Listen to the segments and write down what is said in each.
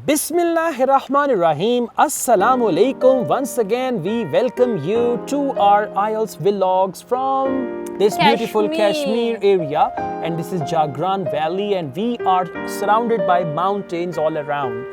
Bismillahirrahmanirrahim. Assalamu alaikum. Once again, we welcome you to our IELTS vlogs from this beautiful Kashmir area. And this is Jagran Valley, and we are surrounded by mountains all around.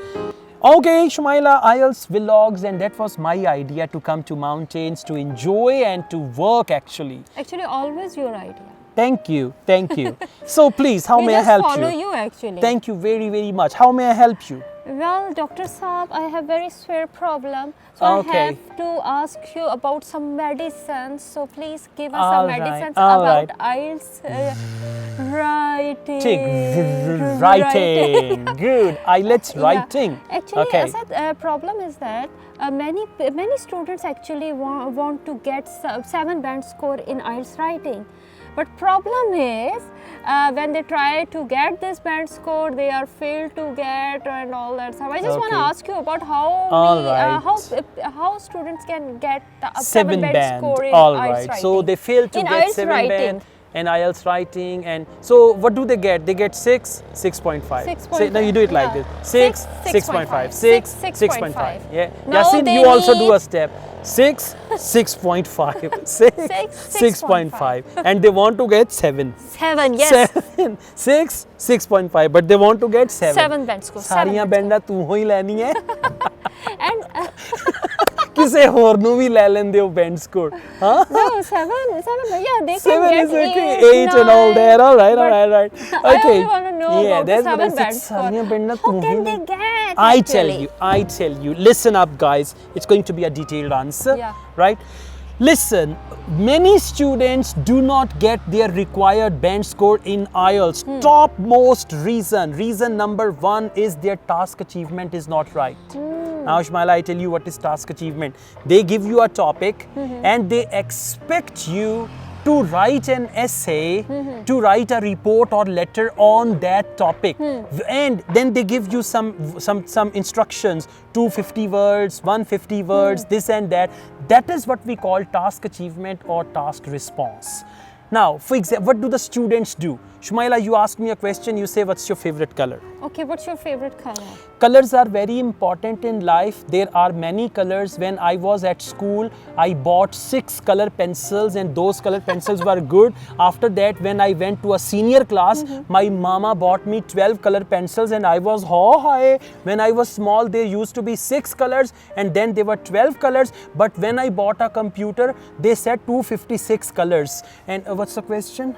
Okay, Shamaila, IELTS vlogs, and that was my idea to come to mountains to enjoy and to work actually. Actually, always your idea. Thank you, thank you. So please, how may I help you? We just follow you actually. Thank you very, very much. How may I help you? Well, Dr. Saab, I have very severe problem. So I have to ask you about some medicines. So please give us some medicines about IELTS writing. Good. IELTS writing. Yeah. Actually, Asad, problem is that many students actually want to get 7 band score in IELTS writing. But problem is, when they try to get this band score, they are failed to get and all that stuff. I just want to ask you about how students can get a 7 band score in IELTS writing. So they fail to get 7 band in IELTS writing, and so what do they get? They get 6, 6.5. No, you do it like this. 6, 6.5. 6, 6.5. Yeah. Yasin, you also do a step. 6, 6.5. 6, 6.5. And they want to get 7. 7, yes. 7, 6, 6.5. But they want to get 7. 7 band score. सारियां बैंडा तू ही लेनी है. And किसे और नु भी ले लेंदे हो band score? हाँ? No, 7. Yeah, they can 7 get is okay. 8 and all that. All right. Okay. I only want to know about 7 band score. How can they get? I tell you. Listen up, guys. It's going to be a detailed answer. Yeah. Right? Listen, many students do not get their required band score in IELTS. Topmost reason number 1 is their task achievement is not right. Now, Shamaila, I tell you what is task achievement. They give you a topic and they expect you to write an essay, to write a report or letter on that topic. And then they give you some instructions, 250 words, 150 words, this and that. That is what we call task achievement or task response. Now, for example, what do the students do? Shamaila, you ask me a question, you say, what's your favorite color? Okay, what's your favorite color? Colors are very important in life. There are many colors. When I was at school, I bought 6 color pencils and those color pencils were good. After that, when I went to a senior class, my mama bought me 12 color pencils and I was high. When I was small, there used to be 6 colors and then there were 12 colors. But when I bought a computer, they said 256 colors. And what's the question?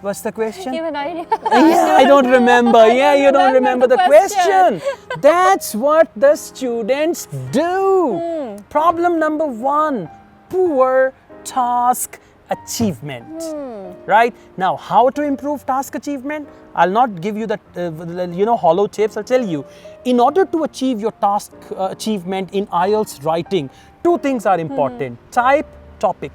What's the question? Give an idea. Yeah, I don't remember. Yeah, you don't remember the question. That's what the students do. Problem number 1, poor task achievement. Right? Now, how to improve task achievement? I'll not give you the hollow tips. I'll tell you. In order to achieve your task achievement in IELTS writing, 2 things are important. Type, topic.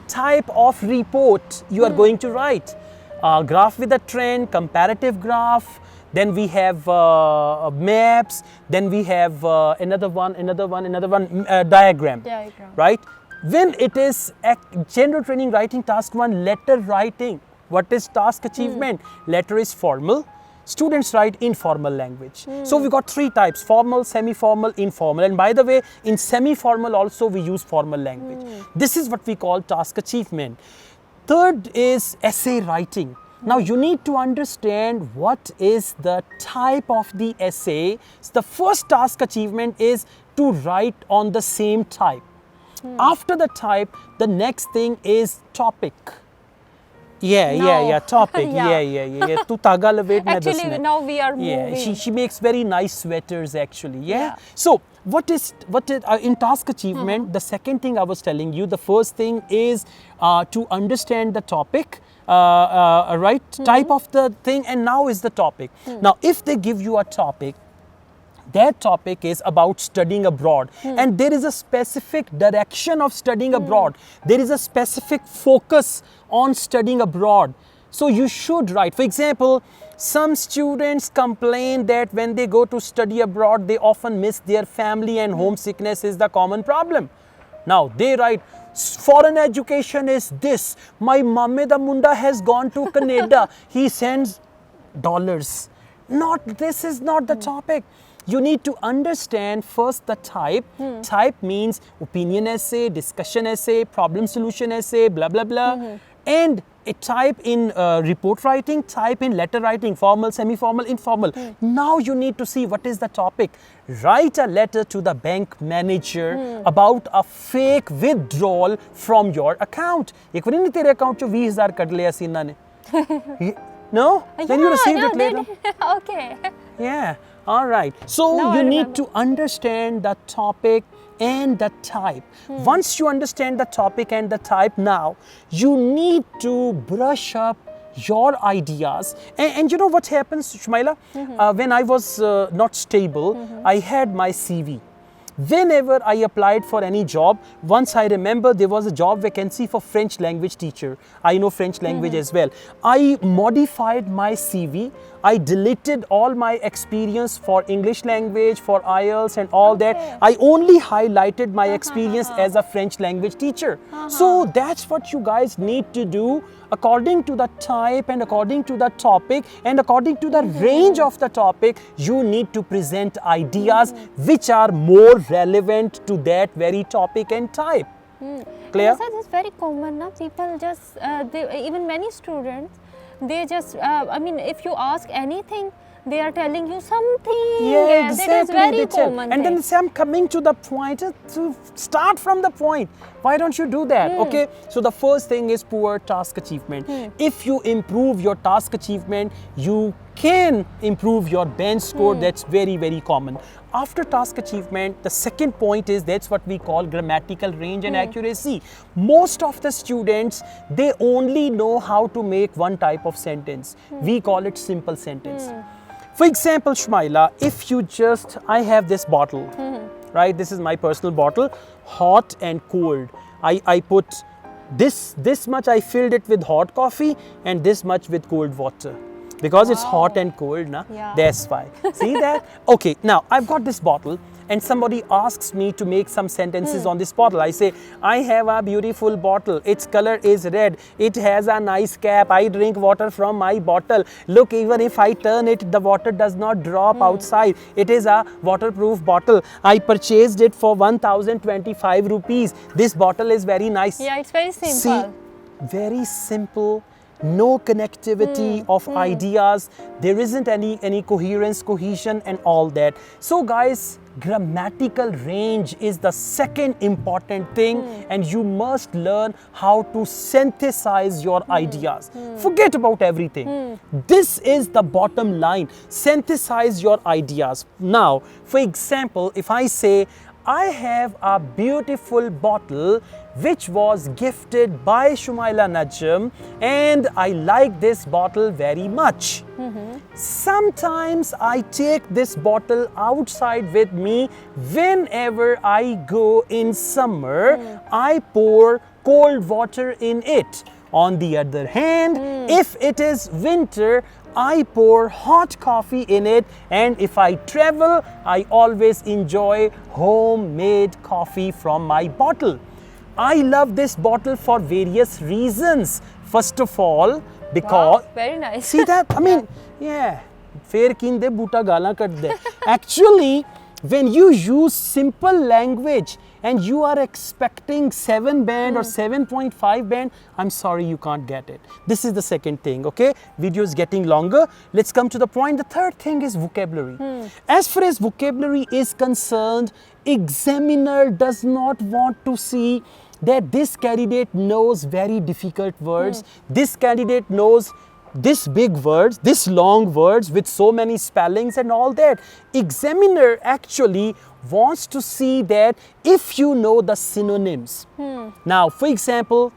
Type of report you are going to write. Graph with a trend, comparative graph, then we have maps, then we have another one, diagram. Right? When it is general training writing task 1, letter writing. What is task achievement? Letter is formal. Students write informal language. So we got 3 types: formal, semi-formal, informal. And by the way, in semi-formal also we use formal language. This is what we call task achievement. Third is essay writing. Now you need to understand what is the type of the essay. So the first task achievement is to write on the same type. After the type, the next thing is topic. Yeah, topic. Yeah. Tu taga levate na dasna. Actually, now we are moving. Yeah, she makes very nice sweaters actually. Yeah. So what is in task achievement? The second thing I was telling you, the first thing is to understand the topic, right? Type of the thing, and now is the topic. Now, if they give you a topic, that topic is about studying abroad, and there is a specific direction of studying abroad. There is a specific focus on studying abroad. So you should write. For example, some students complain that when they go to study abroad, they often miss their family and homesickness is the common problem. Now they write, foreign education is this. My mamme da munda has gone to Canada. He sends dollars. This is not the topic. you need to understand first the type. Type means opinion essay, discussion essay, problem solution essay, blah, blah, blah. And a type in report writing, type in letter writing, formal, semi-formal, informal. Now you need to see what is the topic. Write a letter to the bank manager about a fake withdrawal from your account. एक बार नहीं तेरे account चो 20,000 cut लिया सी इन्होंने. No? Then you received it later. Okay. Yeah. All right. So Now you I need remember. to understand the topic and the type. Once you understand the topic and the type now, you need to brush up your ideas. And you know what happens, Shamaila? When I was not stable, I had my CV. Whenever I applied for any job, once I remember there was a job vacancy for French language teacher. I know French language as well. I modified my CV. I deleted all my experience for English language, for IELTS and all that. I only highlighted my experience as a French language teacher. So that's what you guys need to do according to the type and according to the topic and according to the range of the topic. You need to present ideas which are more relevant to that very topic and type. Clear? Yes, it's very common now. People just, even many students, they just, I mean, if you ask anything, they are telling you something. Yeah, That is very common. And then they say, I'm coming to the point, to start from the point. Why don't you do that? Okay, so the first thing is poor task achievement. If you improve your task achievement, you can improve your bench score. That's very, very common. After task achievement, the second point is that's what we call grammatical range and accuracy. Most of the students, they only know how to make one type of sentence. We call it simple sentence. For example, Shamaila, if you just, I have this bottle, right? This is my personal bottle, hot and cold. I put this much, I filled it with hot coffee and this much with cold water. Because it's hot and cold, na? Yeah. That's why. See that? Okay, now I've got this bottle and somebody asks me to make some sentences on this bottle. I say, I have a beautiful bottle. Its color is red. It has a nice cap. I drink water from my bottle. Look, even if I turn it, the water does not drop outside. It is a waterproof bottle. I purchased it for 1025 rupees. This bottle is very nice. Yeah, it's very simple. See, very simple. No connectivity of ideas. There isn't any coherence, cohesion and all that. So guys, grammatical range is the second important thing and you must learn how to synthesize your ideas. Forget about everything. This is the bottom line. Synthesize your ideas. Now, for example, if I say, I have a beautiful bottle which was gifted by Shamaila Najam and I like this bottle very much. Sometimes I take this bottle outside with me whenever I go in summer. I pour cold water in it. On the other hand, if it is winter, I pour hot coffee in it, and if I travel, I always enjoy homemade coffee from my bottle. I love this bottle for various reasons. First of all, because Very nice. see that? I mean, yeah. Fair kinde buta gala kadde. Actually, when you use simple language and you are expecting 7 band or 7.5 band, I'm sorry, you can't get it. This is the second thing, okay? Video is getting longer. Let's come to the point. The third thing is vocabulary. As far as vocabulary is concerned, examiner does not want to see that this candidate knows very difficult words. This candidate knows this big words, this long words with so many spellings and all that. Examiner actually wants to see that if you know the synonyms. Now, for example,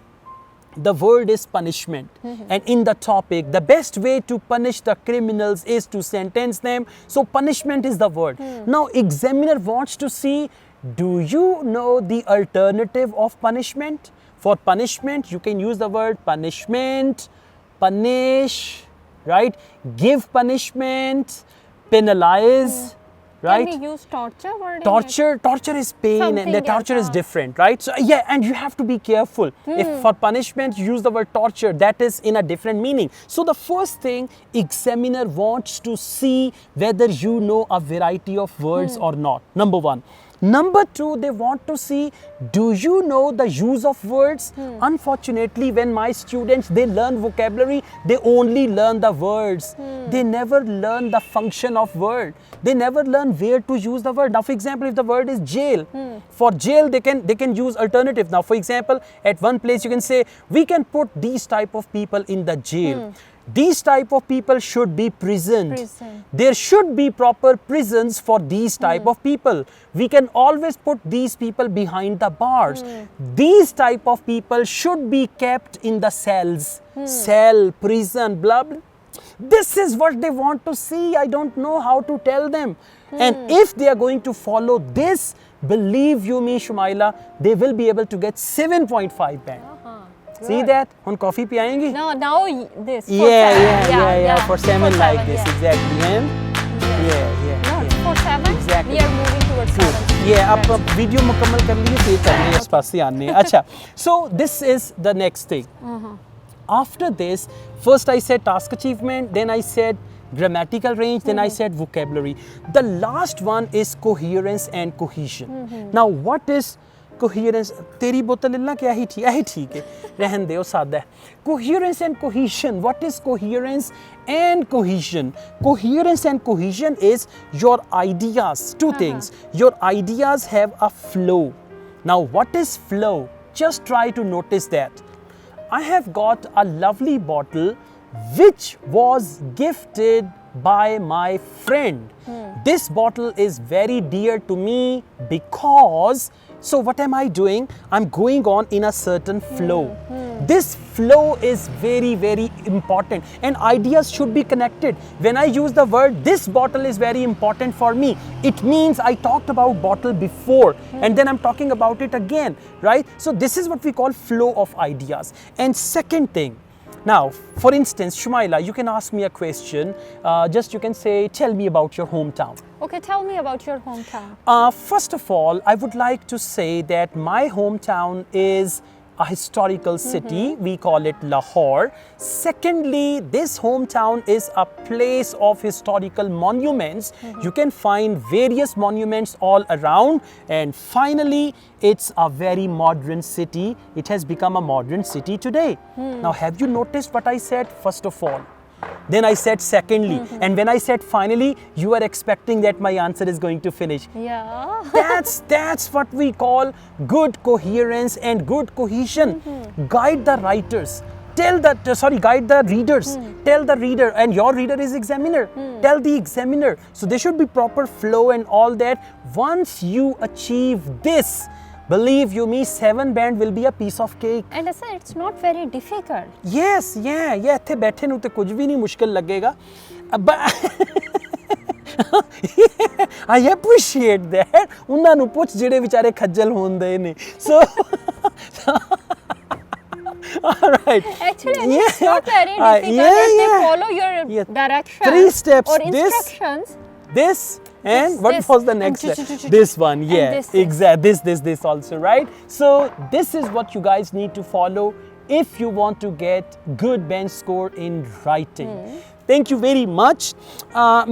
the word is punishment, and in the topic, the best way to punish the criminals is to sentence them. So punishment is the word. Now, examiner wants to see, do you know the alternative of punishment? For punishment, you can use the word punishment, punish, right? Give punishment, penalize, right? Can we use torture word in it? Torture is pain, and the Something torture else, is different, right? So yeah, and you have to be careful. If for punishment you use the word torture, that is in a different meaning. So the first thing, examiner wants to see whether you know a variety of words or not. Number one. Number two, they want to see, do you know the use of words? Unfortunately, when my students, they learn vocabulary, they only learn the words. They never learn the function of word. They never learn where to use the word. Now, for example, if the word is jail, for jail, they can use alternative. Now, for example, at one place you can say, we can put these type of people in the jail. These type of people should be prisoned. There should be proper prisons for these type of people. We can always put these people behind the bars. These type of people should be kept in the cells. Cell, prison, blah, blah. This is what they want to see. I don't know how to tell them. And if they are going to follow this, believe you me, Shamaila, they will be able to get 7.5 band. See that? On coffee piayenge? No, now this. Yeah, for 7 like this, yeah. exactly. And No, for 7, Exactly. we are moving towards 7. Yeah, अब video मुकम्मल कर लिए फिर चलने इस पास से आने अच्छा so this is the next thing. After this, first I said task achievement, then I said grammatical range, then I said vocabulary. The last one is coherence and cohesion. Now what is coherence? तेरी बोतल इल्ला क्या ही ठीक है रहन दे वो सादा है. Coherence and cohesion. What is coherence and cohesion? Coherence and cohesion is your ideas. Two things. Your ideas have a flow. Now what is flow? Just try to notice that. I have got a lovely bottle which was gifted by my friend. This bottle is very dear to me because, so what am I doing? I'm going on in a certain flow. This flow is very, very important, and ideas should be connected. When I use the word, this bottle is very important for me, it means I talked about bottle before and then I'm talking about it again, right? So this is what we call flow of ideas. And second thing, now, for instance, Shamaila, you can ask me a question. Just you can say, tell me about your hometown. Okay, tell me about your hometown. First of all, I would like to say that my hometown is a historical city. We call it Lahore. Secondly, this hometown is a place of historical monuments. You can find various monuments all around. And finally, it's a very modern city. It has become a modern city today. Now, have you noticed what I said? First of all. Then I said secondly. And when I said finally, you are expecting that my answer is going to finish. Yeah. That's what we call good coherence and good cohesion. Guide the writers. Guide the readers. Tell the reader, and your reader is examiner. Tell the examiner. So there should be proper flow and all that. Once you achieve this, believe you me, 7 band will be a piece of cake. And I said it's not very difficult. Yes, yeah. ਇੱਥੇ ਬੈਠੇ ਨੂੰ ਤੇ ਕੁਝ ਵੀ ਨਹੀਂ ਮੁਸ਼ਕਿਲ ਲੱਗੇਗਾ. I appreciate that. ਉਹਨਾਂ ਨੂੰ ਪੁੱਛ ਜਿਹੜੇ ਵਿਚਾਰੇ ਖੱਜਲ ਹੁੰਦੇ ਨੇ. So all right. Actually, it's not very difficult if they follow your directions 3 steps. or instructions. This and what this, was the next step? This one, yeah, exactly. This also, right? So this is what you guys need to follow if you want to get good bench score in writing. Thank you very much.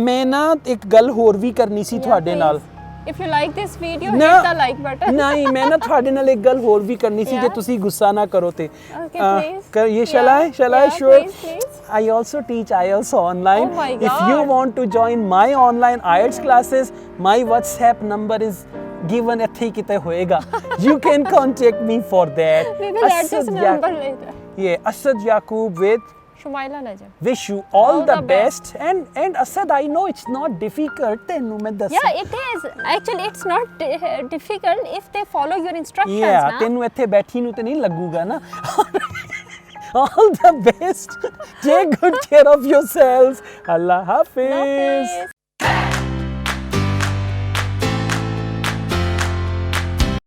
मैं ना एक गल होर भी करनी सी ਤੁਹਾਡੇ ਨਾਲ. If you like this video, hit the like button. नहीं, मैं ना ਤੁਹਾਡੇ ਨਾਲ ਇੱਕ ਗੱਲ ਹੋਰ ਵੀ ਕਰਨੀ ਸੀ ਜੇ ਤੁਸੀਂ ਗੁੱਸਾ ਨਾ ਕਰੋ ਤੇ. Okay, please. ये shall I? Sure. Please. I also teach IELTS online. Oh my God. If you want to join my online IELTS classes, my WhatsApp number is given ਇੱਥੇ ਹੀ ਕਿਤੇ ਹੋਏਗਾ. You can contact me for that. We will add this number later. Yeah, Asad Yaqub with Shamaila Najam. Wish you all the best. And Asad, I know it's not difficult. ਤੈਨੂੰ ਮੈਂ ਦੱਸ. Yeah, it is. Actually, it's not difficult if they follow your instructions. Yeah, ਤੈਨੂੰ ਇੱਥੇ ਬੈਠੀ ਨੂੰ ਤੇ ਨਹੀਂ ਲੱਗੂਗਾ ਨਾ. All the best. Take good care of yourselves. Allah Hafiz.